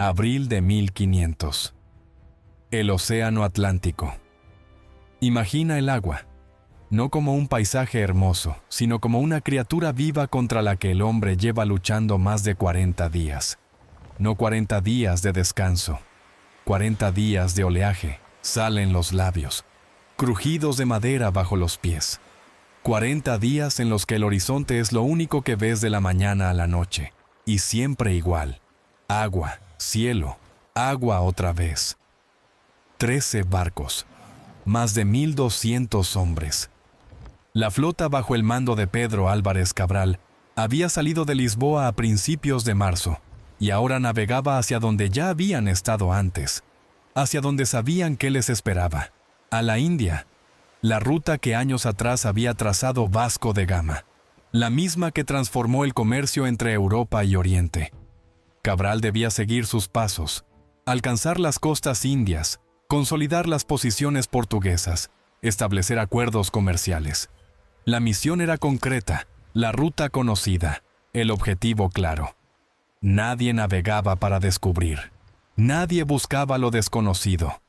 Abril de 1500. El Océano Atlántico. Imagina el agua, no como un paisaje hermoso, sino como una criatura viva contra la que el hombre lleva luchando más de 40 días. No 40 días de descanso, 40 días de oleaje, sal en los labios, crujidos de madera bajo los pies. 40 días en los que el horizonte es lo único que ves de la mañana a la noche, y siempre igual. Agua, cielo, agua otra vez. 13 barcos, más de 1,200 hombres. La flota bajo el mando de Pedro Álvarez Cabral había salido de Lisboa a principios de marzo y ahora navegaba hacia donde ya habían estado antes, hacia donde sabían qué les esperaba, a la India, la ruta que años atrás había trazado Vasco de Gama, la misma que transformó el comercio entre Europa y Oriente. Cabral debía seguir sus pasos, alcanzar las costas indias, consolidar las posiciones portuguesas, establecer acuerdos comerciales. La misión era concreta, la ruta conocida, el objetivo claro. Nadie navegaba para descubrir. Nadie buscaba lo desconocido.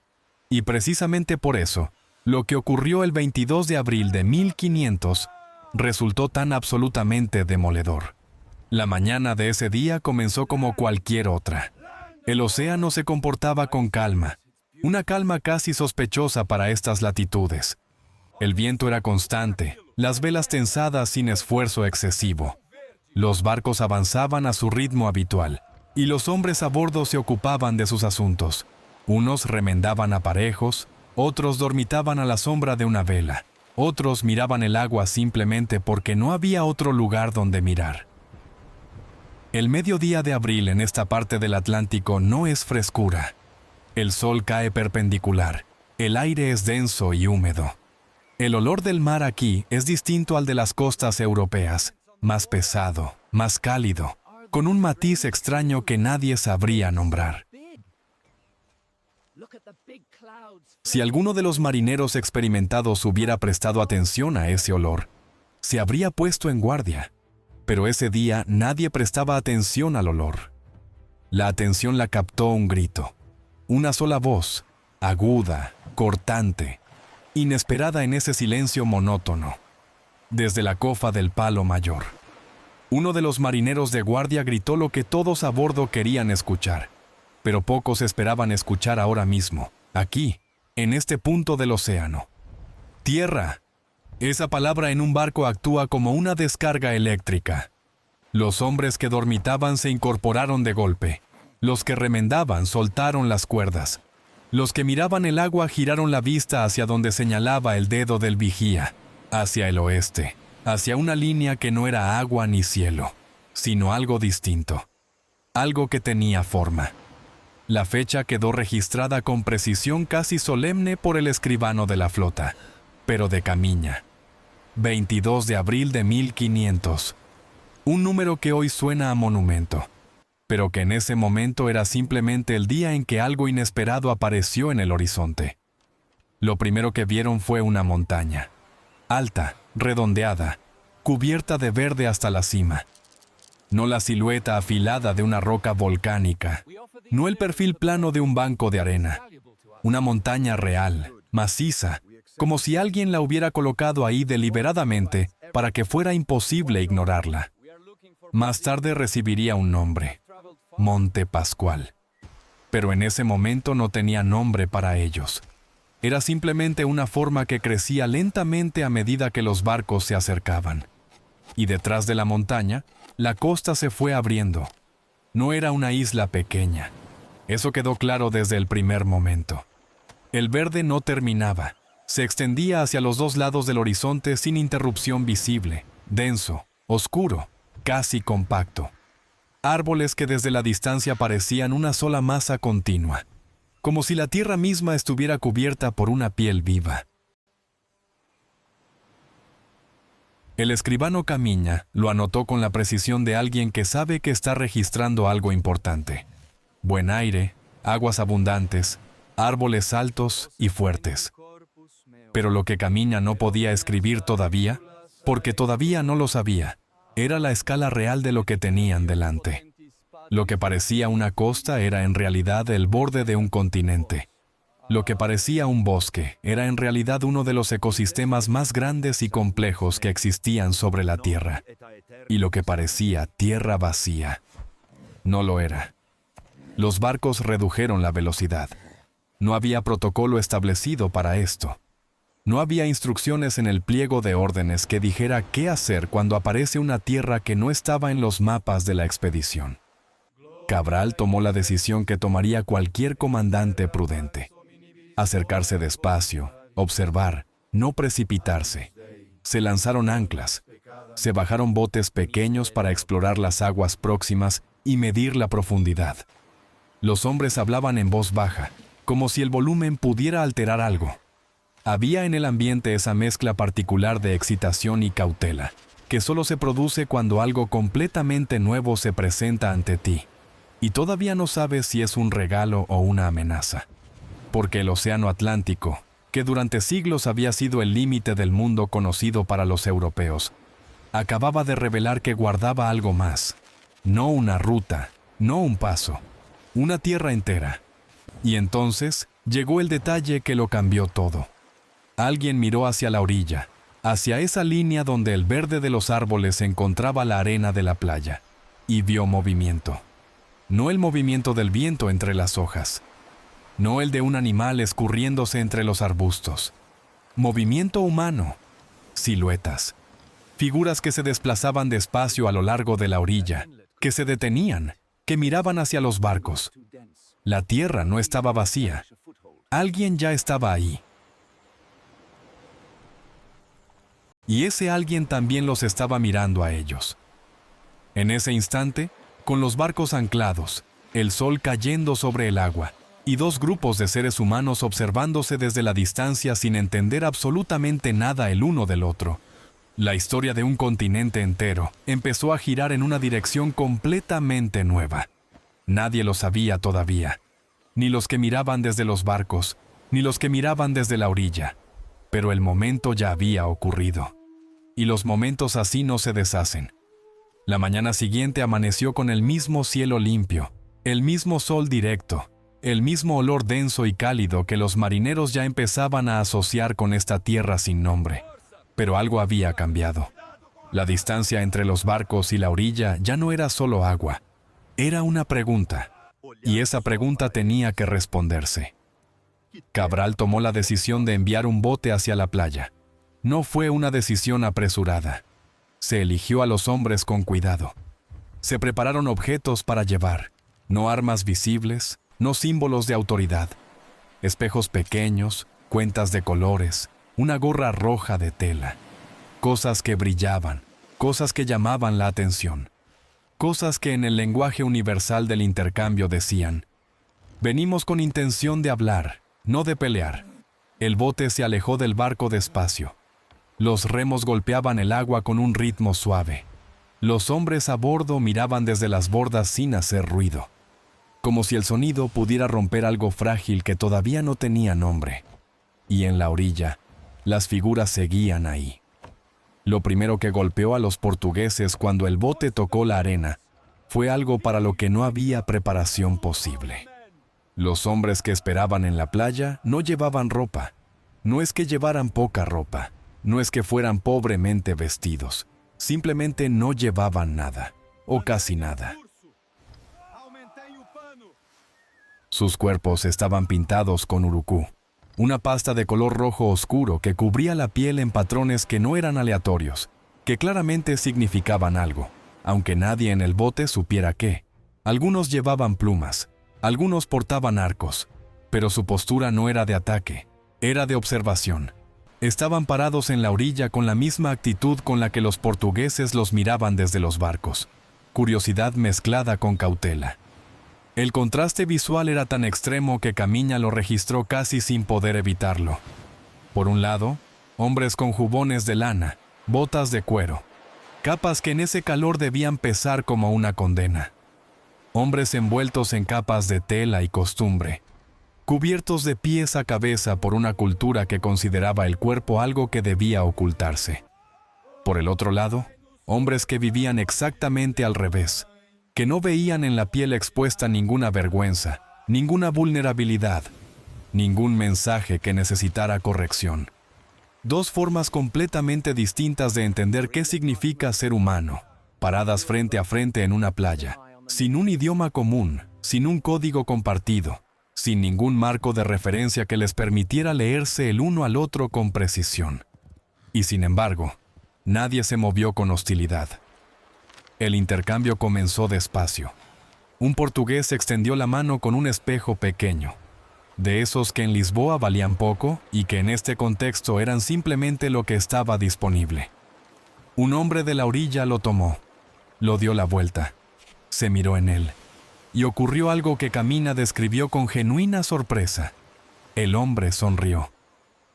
Y precisamente por eso, lo que ocurrió el 22 de abril de 1500 resultó tan absolutamente demoledor. La mañana de ese día comenzó como cualquier otra. El océano se comportaba con calma, una calma casi sospechosa para estas latitudes. El viento era constante, las velas tensadas sin esfuerzo excesivo. Los barcos avanzaban a su ritmo habitual, y los hombres a bordo se ocupaban de sus asuntos. Unos remendaban aparejos, otros dormitaban a la sombra de una vela, otros miraban el agua simplemente porque no había otro lugar donde mirar. El mediodía de abril en esta parte del Atlántico no es frescura. El sol cae perpendicular, el aire es denso y húmedo. El olor del mar aquí es distinto al de las costas europeas, más pesado, más cálido, con un matiz extraño que nadie sabría nombrar. Si alguno de los marineros experimentados hubiera prestado atención a ese olor, se habría puesto en guardia. Pero ese día nadie prestaba atención al olor. La atención la captó un grito, una sola voz, aguda, cortante, inesperada en ese silencio monótono, desde la cofa del Palo Mayor. Uno de los marineros de guardia gritó lo que todos a bordo querían escuchar, pero pocos esperaban escuchar ahora mismo, aquí, en este punto del océano. ¡Tierra! Esa palabra en un barco actúa como una descarga eléctrica. Los hombres que dormitaban se incorporaron de golpe. Los que remendaban soltaron las cuerdas. Los que miraban el agua giraron la vista hacia donde señalaba el dedo del vigía, hacia el oeste, hacia una línea que no era agua ni cielo, sino algo distinto, algo que tenía forma. La fecha quedó registrada con precisión casi solemne por el escribano de la flota, pero de Camiña. 22 de abril de 1500. Un número que hoy suena a monumento, pero que en ese momento era simplemente el día en que algo inesperado apareció en el horizonte. Lo primero que vieron fue una montaña, alta, redondeada, cubierta de verde hasta la cima. No la silueta afilada de una roca volcánica, no el perfil plano de un banco de arena. Una montaña real, maciza, como si alguien la hubiera colocado ahí deliberadamente para que fuera imposible ignorarla. Más tarde recibiría un nombre, Monte Pascual. Pero en ese momento no tenía nombre para ellos. Era simplemente una forma que crecía lentamente a medida que los barcos se acercaban. Y detrás de la montaña, la costa se fue abriendo. No era una isla pequeña. Eso quedó claro desde el primer momento. El verde no terminaba. Se extendía hacia los dos lados del horizonte sin interrupción visible, denso, oscuro, casi compacto. Árboles que desde la distancia parecían una sola masa continua, como si la tierra misma estuviera cubierta por una piel viva. El escribano Camiña lo anotó con la precisión de alguien que sabe que está registrando algo importante. Buen aire, aguas abundantes, árboles altos y fuertes. Pero lo que Camiña no podía escribir todavía, porque todavía no lo sabía, era la escala real de lo que tenían delante. Lo que parecía una costa era en realidad el borde de un continente. Lo que parecía un bosque era en realidad uno de los ecosistemas más grandes y complejos que existían sobre la Tierra. Y lo que parecía tierra vacía, no lo era. Los barcos redujeron la velocidad. No había protocolo establecido para esto. No había instrucciones en el pliego de órdenes que dijera qué hacer cuando aparece una tierra que no estaba en los mapas de la expedición. Cabral tomó la decisión que tomaría cualquier comandante prudente. Acercarse despacio, observar, no precipitarse. Se lanzaron anclas. Se bajaron botes pequeños para explorar las aguas próximas y medir la profundidad. Los hombres hablaban en voz baja, como si el volumen pudiera alterar algo. Había en el ambiente esa mezcla particular de excitación y cautela, que solo se produce cuando algo completamente nuevo se presenta ante ti, y todavía no sabes si es un regalo o una amenaza. Porque el Océano Atlántico, que durante siglos había sido el límite del mundo conocido para los europeos, acababa de revelar que guardaba algo más. No una ruta, no un paso, una tierra entera. Y entonces llegó el detalle que lo cambió todo. Alguien miró hacia la orilla, hacia esa línea donde el verde de los árboles encontraba la arena de la playa, y vio movimiento. No el movimiento del viento entre las hojas, no el de un animal escurriéndose entre los arbustos. Movimiento humano, siluetas, figuras que se desplazaban despacio a lo largo de la orilla, que se detenían, que miraban hacia los barcos. La tierra no estaba vacía. Alguien ya estaba ahí. Y ese alguien también los estaba mirando a ellos. En ese instante, con los barcos anclados, el sol cayendo sobre el agua, y dos grupos de seres humanos observándose desde la distancia sin entender absolutamente nada el uno del otro, la historia de un continente entero empezó a girar en una dirección completamente nueva. Nadie lo sabía todavía, ni los que miraban desde los barcos, ni los que miraban desde la orilla, pero el momento ya había ocurrido. Y los momentos así no se deshacen. La mañana siguiente amaneció con el mismo cielo limpio, el mismo sol directo, el mismo olor denso y cálido que los marineros ya empezaban a asociar con esta tierra sin nombre. Pero algo había cambiado. La distancia entre los barcos y la orilla ya no era solo agua, era una pregunta, y esa pregunta tenía que responderse. Cabral tomó la decisión de enviar un bote hacia la playa. No fue una decisión apresurada. Se eligió a los hombres con cuidado. Se prepararon objetos para llevar, no armas visibles, no símbolos de autoridad. Espejos pequeños, cuentas de colores, una gorra roja de tela. Cosas que brillaban, cosas que llamaban la atención. Cosas que en el lenguaje universal del intercambio decían: venimos con intención de hablar, no de pelear. El bote se alejó del barco despacio. Los remos golpeaban el agua con un ritmo suave. Los hombres a bordo miraban desde las bordas sin hacer ruido, como si el sonido pudiera romper algo frágil que todavía no tenía nombre. Y en la orilla, las figuras seguían ahí. Lo primero que golpeó a los portugueses cuando el bote tocó la arena fue algo para lo que no había preparación posible. Los hombres que esperaban en la playa no llevaban ropa. No es que llevaran poca ropa. No es que fueran pobremente vestidos, simplemente no llevaban nada, o casi nada. Sus cuerpos estaban pintados con urucú, una pasta de color rojo oscuro que cubría la piel en patrones que no eran aleatorios, que claramente significaban algo, aunque nadie en el bote supiera qué. Algunos llevaban plumas, algunos portaban arcos, pero su postura no era de ataque, era de observación. Estaban parados en la orilla con la misma actitud con la que los portugueses los miraban desde los barcos, curiosidad mezclada con cautela. El contraste visual era tan extremo que Camiña lo registró casi sin poder evitarlo. Por un lado, hombres con jubones de lana, botas de cuero, capas que en ese calor debían pesar como una condena. Hombres envueltos en capas de tela y costumbre, cubiertos de pies a cabeza por una cultura que consideraba el cuerpo algo que debía ocultarse. Por el otro lado, hombres que vivían exactamente al revés, que no veían en la piel expuesta ninguna vergüenza, ninguna vulnerabilidad, ningún mensaje que necesitara corrección. Dos formas completamente distintas de entender qué significa ser humano, paradas frente a frente en una playa, sin un idioma común, sin un código compartido, sin ningún marco de referencia que les permitiera leerse el uno al otro con precisión. Y sin embargo, nadie se movió con hostilidad. El intercambio comenzó despacio. Un portugués extendió la mano con un espejo pequeño, de esos que en Lisboa valían poco y que en este contexto eran simplemente lo que estaba disponible. Un hombre de la orilla lo tomó, lo dio la vuelta, se miró en él, y ocurrió algo que Camina describió con genuina sorpresa. El hombre sonrió.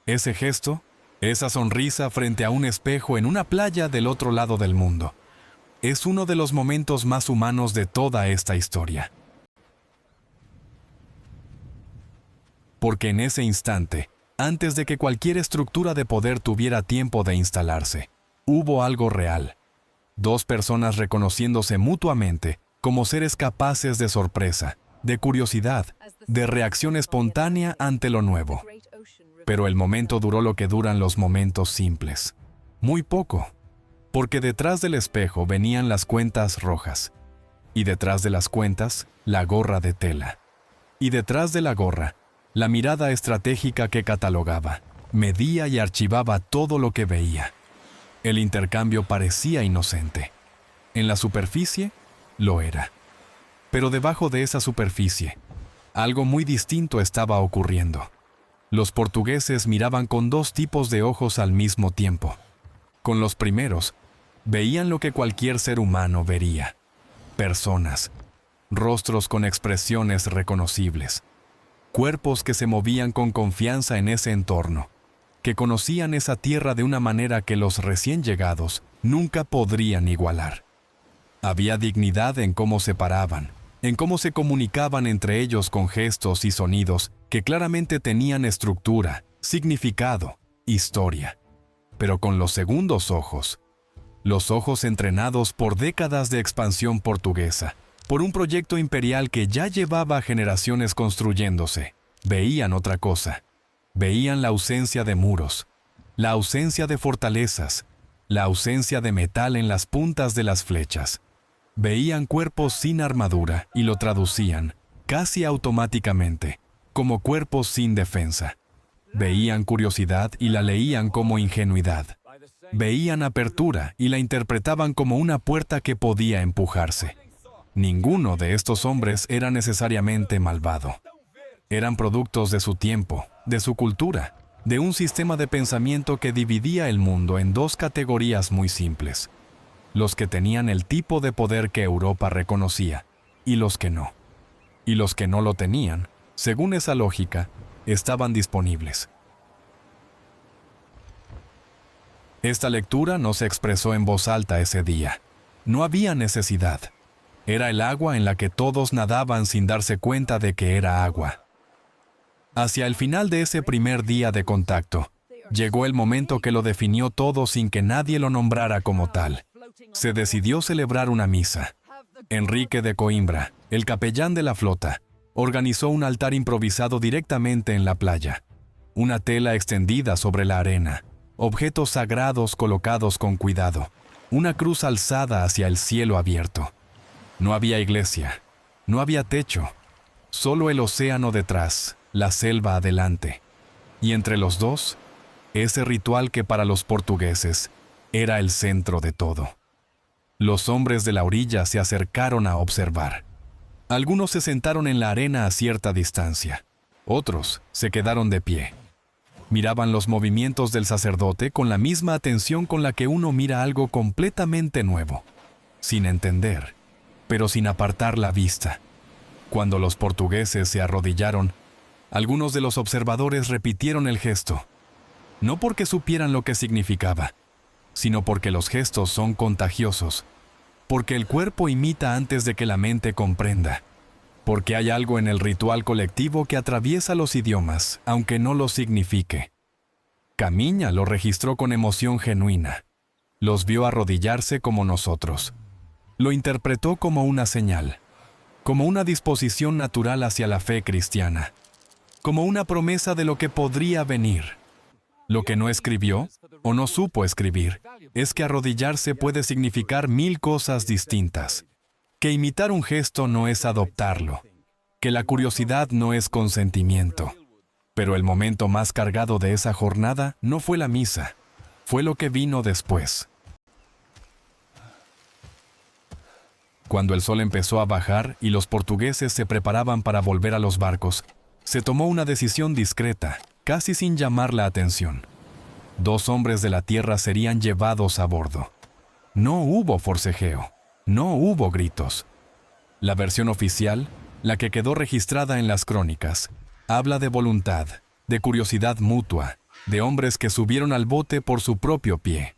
Ese gesto, esa sonrisa frente a un espejo en una playa del otro lado del mundo, es uno de los momentos más humanos de toda esta historia. Porque en ese instante, antes de que cualquier estructura de poder tuviera tiempo de instalarse, hubo algo real. Dos personas reconociéndose mutuamente como seres capaces de sorpresa, de curiosidad, de reacción espontánea ante lo nuevo. Pero el momento duró lo que duran los momentos simples. Muy poco, porque detrás del espejo venían las cuentas rojas, y detrás de las cuentas, la gorra de tela, y detrás de la gorra, la mirada estratégica que catalogaba, medía y archivaba todo lo que veía. El intercambio parecía inocente. En la superficie, lo era. Pero debajo de esa superficie, algo muy distinto estaba ocurriendo. Los portugueses miraban con dos tipos de ojos al mismo tiempo. Con los primeros, veían lo que cualquier ser humano vería. Personas, rostros con expresiones reconocibles, cuerpos que se movían con confianza en ese entorno, que conocían esa tierra de una manera que los recién llegados nunca podrían igualar. Había dignidad en cómo se paraban, en cómo se comunicaban entre ellos con gestos y sonidos que claramente tenían estructura, significado, historia. Pero con los segundos ojos, los ojos entrenados por décadas de expansión portuguesa, por un proyecto imperial que ya llevaba generaciones construyéndose, veían otra cosa. Veían la ausencia de muros, la ausencia de fortalezas, la ausencia de metal en las puntas de las flechas. Veían cuerpos sin armadura y lo traducían, casi automáticamente, como cuerpos sin defensa. Veían curiosidad y la leían como ingenuidad. Veían apertura y la interpretaban como una puerta que podía empujarse. Ninguno de estos hombres era necesariamente malvado. Eran productos de su tiempo, de su cultura, de un sistema de pensamiento que dividía el mundo en dos categorías muy simples: los que tenían el tipo de poder que Europa reconocía, y los que no. Y los que no lo tenían, según esa lógica, estaban disponibles. Esta lectura no se expresó en voz alta ese día. No había necesidad. Era el agua en la que todos nadaban sin darse cuenta de que era agua. Hacia el final de ese primer día de contacto, llegó el momento que lo definió todo sin que nadie lo nombrara como tal. Se decidió celebrar una misa. Enrique de Coimbra, el capellán de la flota, organizó un altar improvisado directamente en la playa. Una tela extendida sobre la arena, objetos sagrados colocados con cuidado, una cruz alzada hacia el cielo abierto. No había iglesia, no había techo, solo el océano detrás, la selva adelante. Y entre los dos, ese ritual que para los portugueses era el centro de todo. Los hombres de la orilla se acercaron a observar. Algunos se sentaron en la arena a cierta distancia, otros se quedaron de pie. Miraban los movimientos del sacerdote con la misma atención con la que uno mira algo completamente nuevo, sin entender, pero sin apartar la vista. Cuando los portugueses se arrodillaron, algunos de los observadores repitieron el gesto, no porque supieran lo que significaba, sino porque los gestos son contagiosos, porque el cuerpo imita antes de que la mente comprenda, porque hay algo en el ritual colectivo que atraviesa los idiomas, aunque no lo signifique. Camiña lo registró con emoción genuina. Los vio arrodillarse como nosotros. Lo interpretó como una señal, como una disposición natural hacia la fe cristiana, como una promesa de lo que podría venir. Lo que no escribió, o no supo escribir, es que arrodillarse puede significar 1000 cosas distintas, que imitar un gesto no es adoptarlo, que la curiosidad no es consentimiento. Pero el momento más cargado de esa jornada no fue la misa, fue lo que vino después. Cuando el sol empezó a bajar y los portugueses se preparaban para volver a los barcos, se tomó una decisión discreta, casi sin llamar la atención. 2 hombres de la tierra serían llevados a bordo. No hubo forcejeo, no hubo gritos. La versión oficial, la que quedó registrada en las crónicas, habla de voluntad, de curiosidad mutua, de hombres que subieron al bote por su propio pie.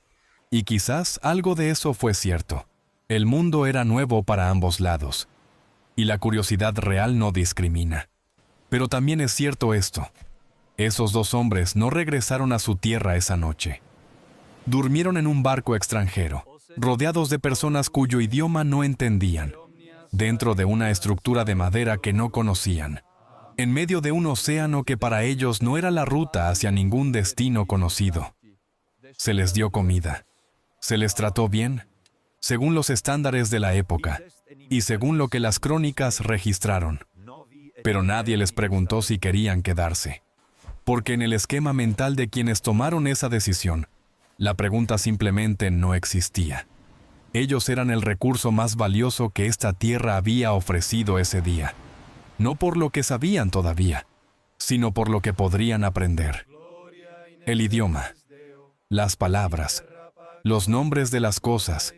Y quizás algo de eso fue cierto. El mundo era nuevo para ambos lados, y la curiosidad real no discrimina. Pero también es cierto esto: esos 2 hombres no regresaron a su tierra esa noche. Durmieron en un barco extranjero, rodeados de personas cuyo idioma no entendían, dentro de una estructura de madera que no conocían, en medio de un océano que para ellos no era la ruta hacia ningún destino conocido. Se les dio comida, se les trató bien, según los estándares de la época, y según lo que las crónicas registraron. Pero nadie les preguntó si querían quedarse, porque en el esquema mental de quienes tomaron esa decisión, la pregunta simplemente no existía. Ellos eran el recurso más valioso que esta tierra había ofrecido ese día, no por lo que sabían todavía, sino por lo que podrían aprender. El idioma, las palabras, los nombres de las cosas,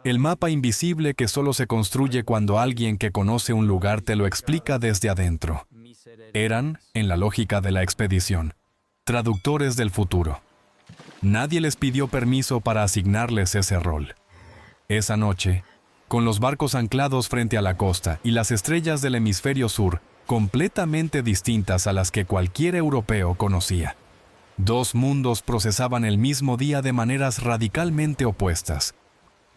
el mapa invisible que solo se construye cuando alguien que conoce un lugar te lo explica desde adentro. Eran, en la lógica de la expedición, traductores del futuro. Nadie les pidió permiso para asignarles ese rol. Esa noche, con los barcos anclados frente a la costa y las estrellas del hemisferio sur completamente distintas a las que cualquier europeo conocía, 2 mundos procesaban el mismo día de maneras radicalmente opuestas.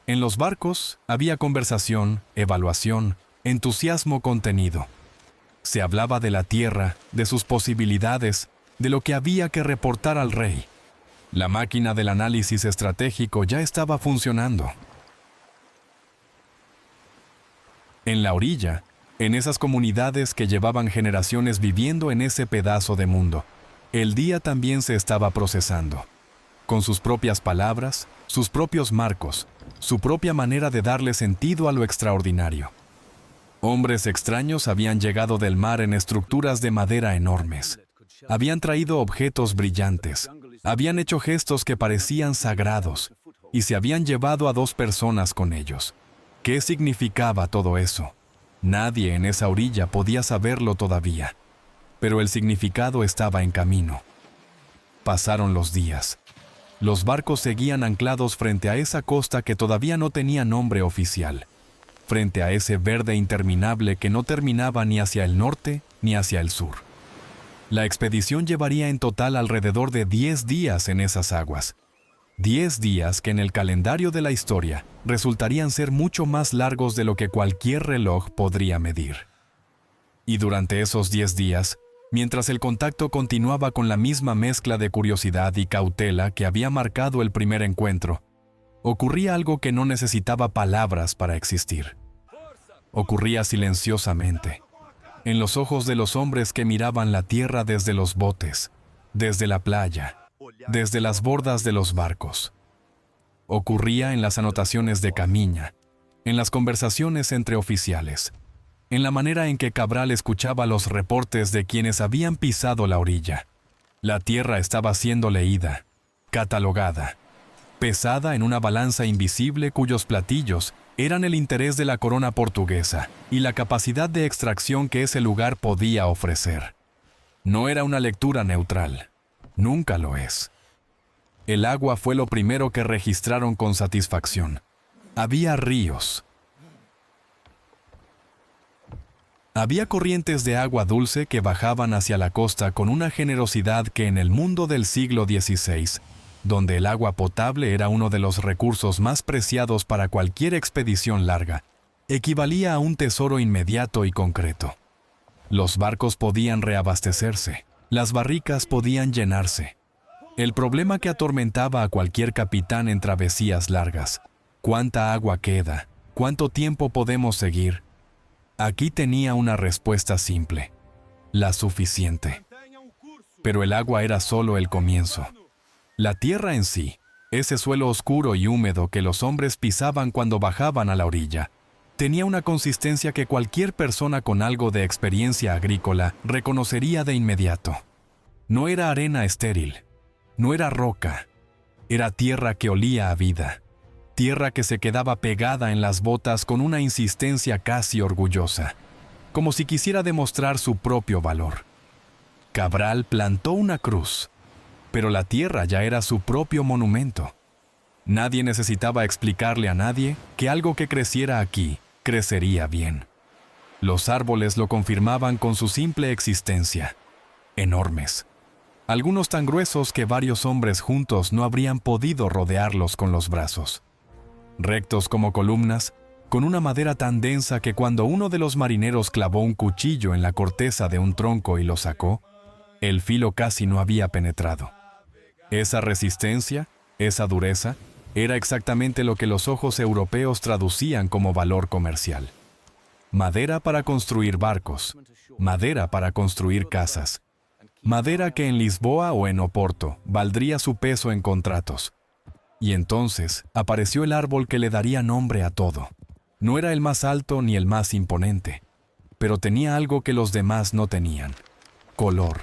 En los barcos había conversación, evaluación, entusiasmo contenido. Se hablaba de la tierra, de sus posibilidades, de lo que había que reportar al rey. La máquina del análisis estratégico ya estaba funcionando. En la orilla, en esas comunidades que llevaban generaciones viviendo en ese pedazo de mundo, el día también se estaba procesando, con sus propias palabras, sus propios marcos, su propia manera de darle sentido a lo extraordinario. Hombres extraños habían llegado del mar en estructuras de madera enormes. Habían traído objetos brillantes, habían hecho gestos que parecían sagrados, y se habían llevado a 2 personas con ellos. ¿Qué significaba todo eso? Nadie en esa orilla podía saberlo todavía, pero el significado estaba en camino. Pasaron los días. Los barcos seguían anclados frente a esa costa que todavía no tenía nombre oficial, frente a ese verde interminable que no terminaba ni hacia el norte ni hacia el sur. La expedición llevaría en total alrededor de 10 días en esas aguas. 10 días que en el calendario de la historia resultarían ser mucho más largos de lo que cualquier reloj podría medir. Y durante esos 10 días, mientras el contacto continuaba con la misma mezcla de curiosidad y cautela que había marcado el primer encuentro, ocurría algo que no necesitaba palabras para existir. Ocurría silenciosamente, en los ojos de los hombres que miraban la tierra desde los botes, desde la playa, desde las bordas de los barcos. Ocurría en las anotaciones de Camiña, en las conversaciones entre oficiales, en la manera en que Cabral escuchaba los reportes de quienes habían pisado la orilla. La tierra estaba siendo leída, catalogada, pesada en una balanza invisible cuyos platillos eran el interés de la corona portuguesa y la capacidad de extracción que ese lugar podía ofrecer. No era una lectura neutral. Nunca lo es. El agua fue lo primero que registraron con satisfacción. Había ríos. Había corrientes de agua dulce que bajaban hacia la costa con una generosidad que en el mundo del siglo XVI donde el agua potable era uno de los recursos más preciados para cualquier expedición larga, equivalía a un tesoro inmediato y concreto. Los barcos podían reabastecerse, las barricas podían llenarse. El problema que atormentaba a cualquier capitán en travesías largas: ¿cuánta agua queda? ¿Cuánto tiempo podemos seguir? Aquí tenía una respuesta simple: la suficiente. Pero el agua era solo el comienzo. La tierra en sí, ese suelo oscuro y húmedo que los hombres pisaban cuando bajaban a la orilla, tenía una consistencia que cualquier persona con algo de experiencia agrícola reconocería de inmediato. No era arena estéril, no era roca, era tierra que olía a vida, tierra que se quedaba pegada en las botas con una insistencia casi orgullosa, como si quisiera demostrar su propio valor. Cabral plantó una cruz, pero la tierra ya era su propio monumento. Nadie necesitaba explicarle a nadie que algo que creciera aquí crecería bien. Los árboles lo confirmaban con su simple existencia. Enormes. Algunos tan gruesos que varios hombres juntos no habrían podido rodearlos con los brazos. Rectos como columnas, con una madera tan densa que cuando uno de los marineros clavó un cuchillo en la corteza de un tronco y lo sacó, el filo casi no había penetrado. Esa resistencia, esa dureza, era exactamente lo que los ojos europeos traducían como valor comercial. Madera para construir barcos, madera para construir casas, madera que en Lisboa o en Oporto valdría su peso en contratos. Y entonces apareció el árbol que le daría nombre a todo. No era el más alto ni el más imponente, pero tenía algo que los demás no tenían: color.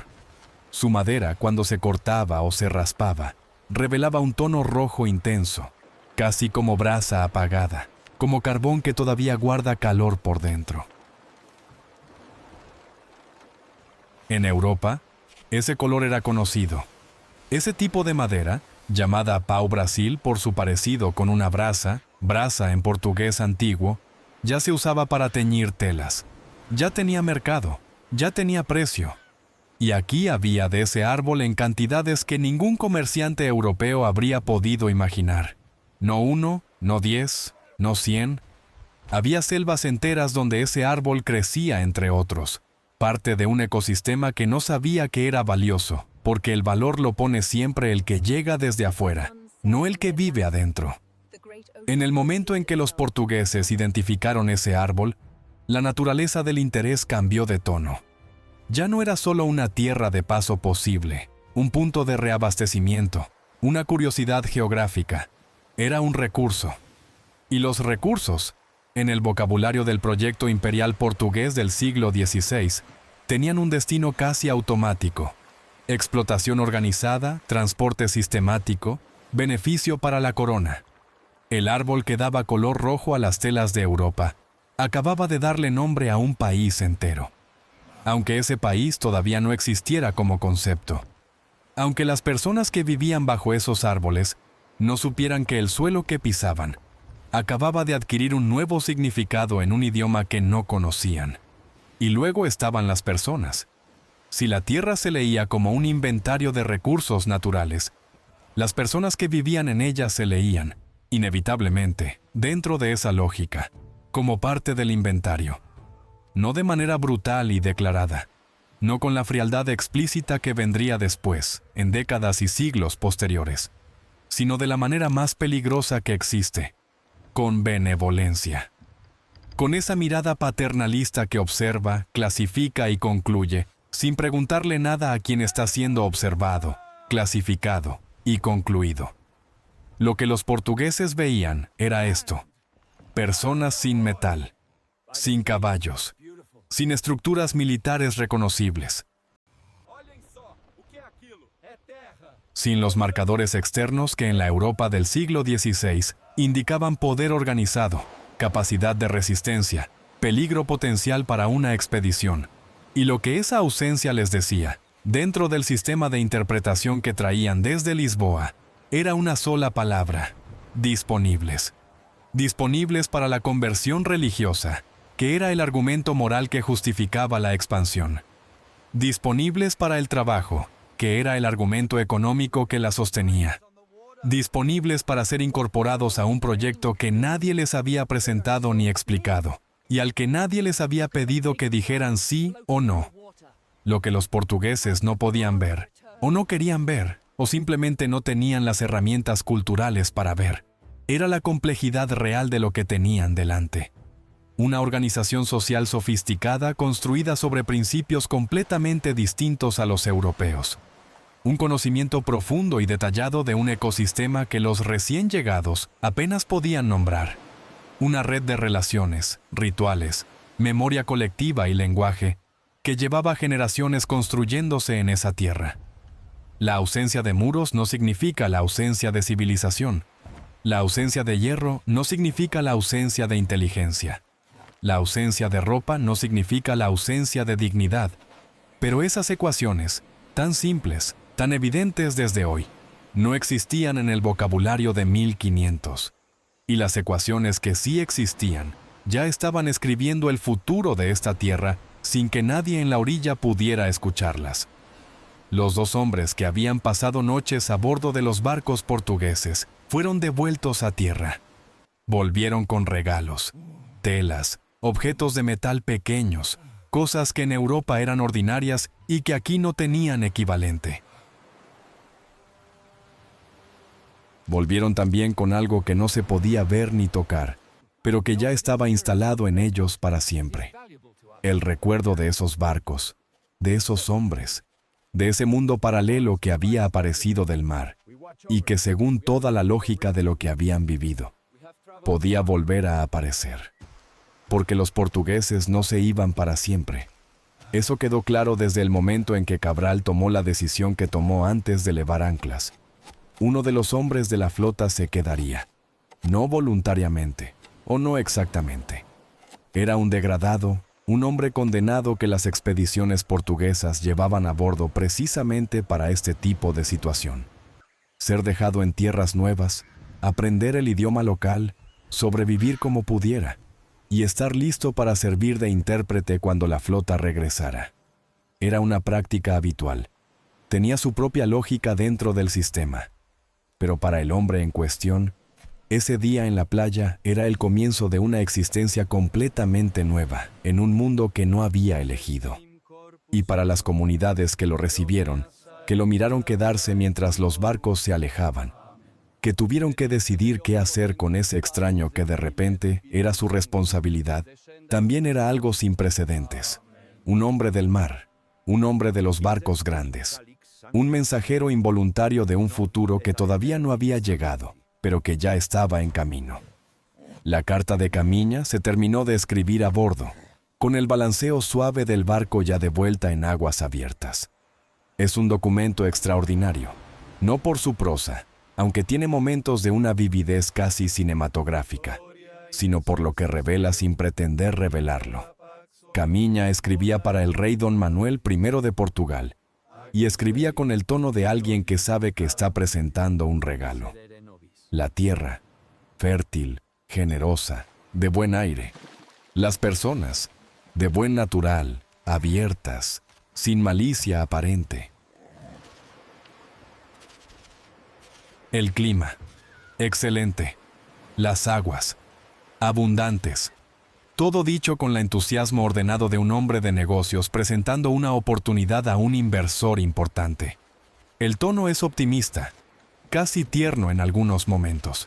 Su madera, cuando se cortaba o se raspaba, revelaba un tono rojo intenso, casi como brasa apagada, como carbón que todavía guarda calor por dentro. En Europa, ese color era conocido. Ese tipo de madera, llamada pau-brasil por su parecido con una brasa en portugués antiguo, ya se usaba para teñir telas. Ya tenía mercado, ya tenía precio. Y aquí había de ese árbol en cantidades que ningún comerciante europeo habría podido imaginar. No 1, no 10, no 100. Había selvas enteras donde ese árbol crecía entre otros, parte de un ecosistema que no sabía que era valioso, porque el valor lo pone siempre el que llega desde afuera, no el que vive adentro. En el momento en que los portugueses identificaron ese árbol, la naturaleza del interés cambió de tono. Ya no era solo una tierra de paso posible, un punto de reabastecimiento, una curiosidad geográfica. Era un recurso. Y los recursos, en el vocabulario del proyecto imperial portugués del siglo XVI, tenían un destino casi automático: explotación organizada, transporte sistemático, beneficio para la corona. El árbol que daba color rojo a las telas de Europa acababa de darle nombre a un país entero. Aunque ese país todavía no existiera como concepto. Aunque las personas que vivían bajo esos árboles no supieran que el suelo que pisaban acababa de adquirir un nuevo significado en un idioma que no conocían. Y luego estaban las personas. Si la tierra se leía como un inventario de recursos naturales, las personas que vivían en ella se leían, inevitablemente, dentro de esa lógica, como parte del inventario. No de manera brutal y declarada, no con la frialdad explícita que vendría después, en décadas y siglos posteriores, sino de la manera más peligrosa que existe, con benevolencia. Con esa mirada paternalista que observa, clasifica y concluye, sin preguntarle nada a quien está siendo observado, clasificado y concluido. Lo que los portugueses veían era esto: personas sin metal, sin caballos, sin estructuras militares reconocibles, sin los marcadores externos que en la Europa del siglo XVI indicaban poder organizado, capacidad de resistencia, peligro potencial para una expedición. Y lo que esa ausencia les decía, dentro del sistema de interpretación que traían desde Lisboa, era una sola palabra: disponibles. Disponibles para la conversión religiosa, que era el argumento moral que justificaba la expansión. Disponibles para el trabajo, que era el argumento económico que la sostenía. disponibles para ser incorporados a un proyecto que nadie les había presentado ni explicado, y al que nadie les había pedido que dijeran sí o no. Lo que los portugueses no podían ver, o no querían ver, o simplemente no tenían las herramientas culturales para ver, era la complejidad real de lo que tenían delante. Una organización social sofisticada construida sobre principios completamente distintos a los europeos. Un conocimiento profundo y detallado de un ecosistema que los recién llegados apenas podían nombrar. Una red de relaciones, rituales, memoria colectiva y lenguaje que llevaba generaciones construyéndose en esa tierra. La ausencia de muros no significa la ausencia de civilización. La ausencia de hierro no significa la ausencia de inteligencia. La ausencia de ropa no significa la ausencia de dignidad. Pero esas ecuaciones, tan simples, tan evidentes desde hoy, no existían en el vocabulario de 1500. Y las ecuaciones que sí existían, ya estaban escribiendo el futuro de esta tierra sin que nadie en la orilla pudiera escucharlas. Los dos hombres que habían pasado noches a bordo de los barcos portugueses fueron devueltos a tierra. Volvieron con regalos, telas, objetos de metal pequeños, cosas que en Europa eran ordinarias y que aquí no tenían equivalente. Volvieron también con algo que no se podía ver ni tocar, pero que ya estaba instalado en ellos para siempre. El recuerdo de esos barcos, de esos hombres, de ese mundo paralelo que había aparecido del mar, y que según toda la lógica de lo que habían vivido, podía volver a aparecer. Porque los portugueses no se iban para siempre. Eso quedó claro desde el momento en que Cabral tomó la decisión que tomó antes de levar anclas. Uno de los hombres de la flota se quedaría, no voluntariamente, o no exactamente. Era un degradado, un hombre condenado que las expediciones portuguesas llevaban a bordo precisamente para este tipo de situación. Ser dejado en tierras nuevas, aprender el idioma local, sobrevivir como pudiera, y estar listo para servir de intérprete cuando la flota regresara. Era una práctica habitual. Tenía su propia lógica dentro del sistema. Pero para el hombre en cuestión, ese día en la playa era el comienzo de una existencia completamente nueva, en un mundo que no había elegido. Y para las comunidades que lo recibieron, que lo miraron quedarse mientras los barcos se alejaban, que tuvieron que decidir qué hacer con ese extraño que de repente era su responsabilidad, también era algo sin precedentes. Un hombre del mar, un hombre de los barcos grandes, un mensajero involuntario de un futuro que todavía no había llegado, pero que ya estaba en camino. La carta de Camiña se terminó de escribir a bordo, con el balanceo suave del barco ya de vuelta en aguas abiertas. Es un documento extraordinario, no por su prosa, aunque tiene momentos de una vividez casi cinematográfica, sino por lo que revela sin pretender revelarlo. Camiña escribía para el rey Don Manuel I de Portugal, y escribía con el tono de alguien que sabe que está presentando un regalo. La tierra, fértil, generosa, de buen aire. Las personas, de buen natural, abiertas, sin malicia aparente. El clima, excelente. Las aguas, abundantes. Todo dicho con el entusiasmo ordenado de un hombre de negocios presentando una oportunidad a un inversor importante. El tono es optimista, casi tierno en algunos momentos.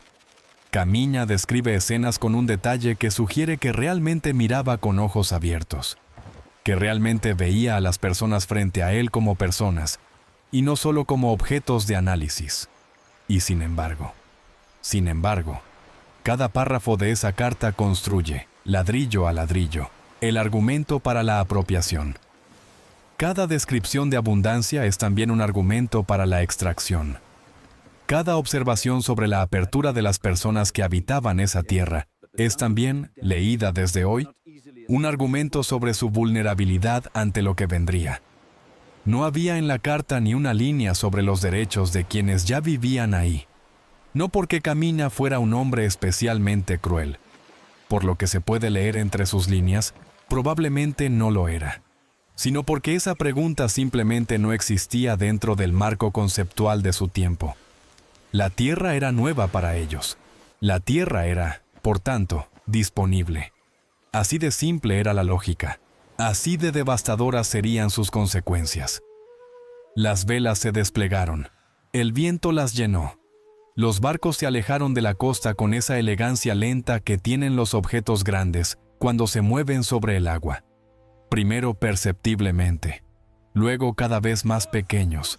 Camiña describe escenas con un detalle que sugiere que realmente miraba con ojos abiertos, que realmente veía a las personas frente a él como personas, y no solo como objetos de análisis. Y sin embargo, cada párrafo de esa carta construye, ladrillo a ladrillo, el argumento para la apropiación. Cada descripción de abundancia es también un argumento para la extracción. Cada observación sobre la apertura de las personas que habitaban esa tierra es también, leída desde hoy, un argumento sobre su vulnerabilidad ante lo que vendría. No había en la carta ni una línea sobre los derechos de quienes ya vivían ahí. No porque Camiña fuera un hombre especialmente cruel. Por lo que se puede leer entre sus líneas, probablemente no lo era, sino porque esa pregunta simplemente no existía dentro del marco conceptual de su tiempo. La tierra era nueva para ellos. La tierra era, por tanto, disponible. Así de simple era la lógica. Así de devastadoras serían sus consecuencias. Las velas se desplegaron. El viento las llenó. Los barcos se alejaron de la costa con esa elegancia lenta que tienen los objetos grandes cuando se mueven sobre el agua. Primero perceptiblemente, luego cada vez más pequeños,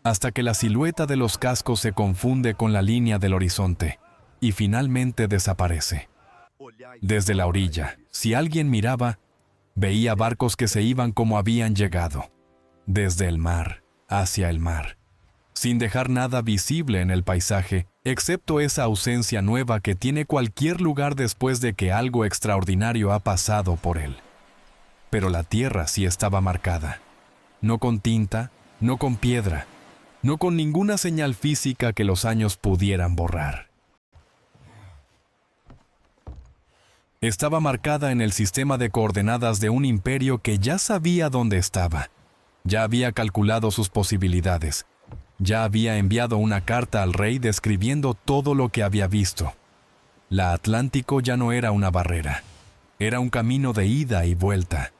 hasta que la silueta de los cascos se confunde con la línea del horizonte y finalmente desaparece. Desde la orilla, si alguien miraba, veía barcos que se iban como habían llegado, desde el mar hacia el mar, sin dejar nada visible en el paisaje, excepto esa ausencia nueva que tiene cualquier lugar después de que algo extraordinario ha pasado por él. Pero la tierra sí estaba marcada, no con tinta, no con piedra, no con ninguna señal física que los años pudieran borrar. Estaba marcada en el sistema de coordenadas de un imperio que ya sabía dónde estaba, ya había calculado sus posibilidades, ya había enviado una carta al rey describiendo todo lo que había visto. La Atlántico ya no era una barrera, era un camino de ida y vuelta.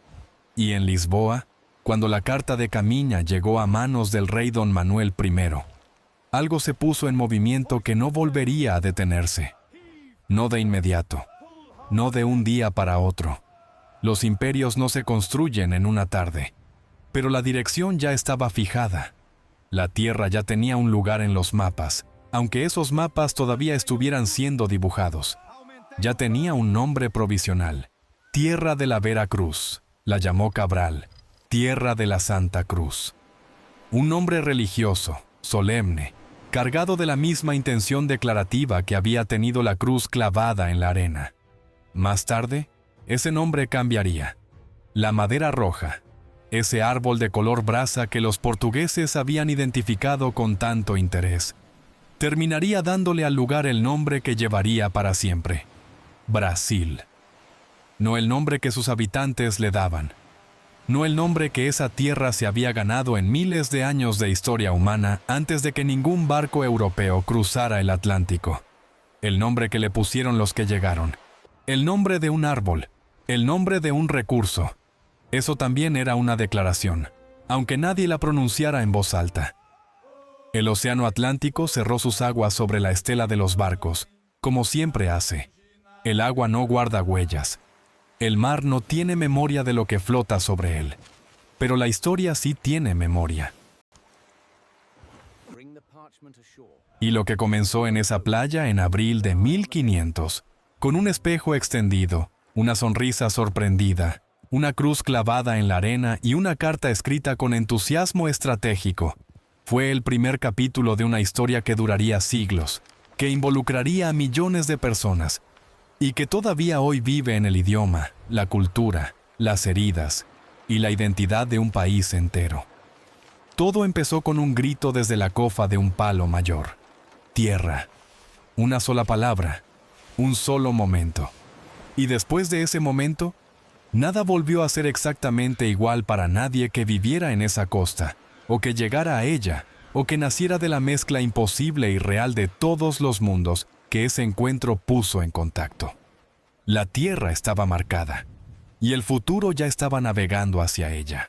Y en Lisboa, cuando la carta de Camiña llegó a manos del rey don Manuel I, algo se puso en movimiento que no volvería a detenerse. No de inmediato, no de un día para otro. Los imperios no se construyen en una tarde, pero la dirección ya estaba fijada. La tierra ya tenía un lugar en los mapas, aunque esos mapas todavía estuvieran siendo dibujados. Ya tenía un nombre provisional, Tierra de la Vera Cruz. La llamó Cabral, Tierra de la Santa Cruz. Un nombre religioso, solemne, cargado de la misma intención declarativa que había tenido la cruz clavada en la arena. Más tarde, ese nombre cambiaría. La Madera Roja, ese árbol de color brasa que los portugueses habían identificado con tanto interés, terminaría dándole al lugar el nombre que llevaría para siempre: Brasil. No el nombre que sus habitantes le daban, no el nombre que esa tierra se había ganado en miles de años de historia humana antes de que ningún barco europeo cruzara el Atlántico. El nombre que le pusieron los que llegaron, el nombre de un árbol, el nombre de un recurso. Eso también era una declaración, aunque nadie la pronunciara en voz alta. El océano Atlántico cerró sus aguas sobre la estela de los barcos, como siempre hace. El agua no guarda huellas. El mar no tiene memoria de lo que flota sobre él, pero la historia sí tiene memoria. Y lo que comenzó en esa playa en abril de 1500, con un espejo extendido, una sonrisa sorprendida, una cruz clavada en la arena y una carta escrita con entusiasmo estratégico, fue el primer capítulo de una historia que duraría siglos, que involucraría a millones de personas, y que todavía hoy vive en el idioma, la cultura, las heridas y la identidad de un país entero. Todo empezó con un grito desde la cofa de un palo mayor. Tierra. Una sola palabra, un solo momento. Y después de ese momento, nada volvió a ser exactamente igual para nadie que viviera en esa costa, o que llegara a ella, o que naciera de la mezcla imposible y real de todos los mundos que ese encuentro puso en contacto. La tierra estaba marcada, y el futuro ya estaba navegando hacia ella.